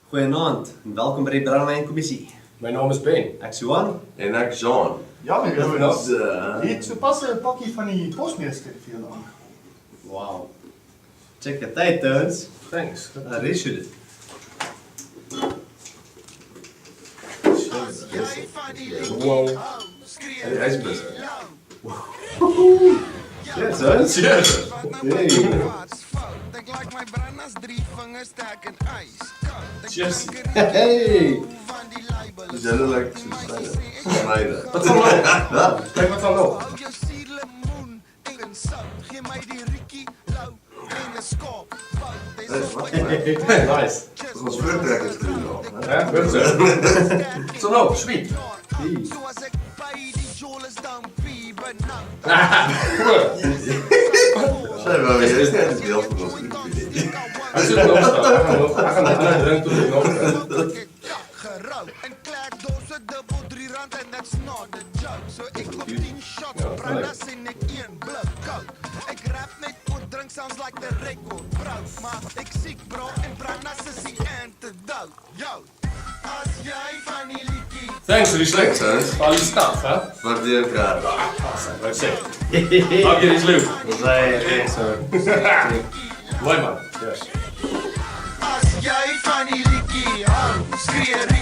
Goeienaand en welkom by die Brandewyn Kommissie. My naam is Ben. Ek is Johan. En ek Jean. Ja, my ouens. Ons Hier het sopas 'n pakkie van die posmeester vir julle aan. Wow. Check the tyd, Toons. Thanks. Daar is jy dit. Wow. en die ysbus. Cheers, Toons. Cheers. Hey. Denk like my brandas 3 vingers sterk en ys. Cheers. Hey. Van die label. Dis hulle lyk soos snyde. Wat van nou? Kijk wat van nou. Hou jou suurlemoen en sout. Gee my die Ricky Lou en 'n skop. Nice. Dis ons voortrekkers doen nog, né? Ja, goed zo. Zo nou, sweet. Soos ek by die Jolas dampie benauw. Sy wou jy is net 'n deel van ons groep. Hij zit nog staan. Hij gaat nog een drink tot ik nog kan. Gerou en klek dose dubbel R3 en that's not a joke. So ek koop 10 shots brandas en ek 1 blik koud. Ek rap net oor drink sounds like the record bro. Maar ek siek bro en brandas is die antidote. Yo, as jy van die liedjie Thanks, Riesling. Thanks. Al die staf, hè? Waardeer elkaar. Wat zeg. Dank je, Riesling. Ons is so. Mooi man. Yes. as jy van die liedjie hou, skree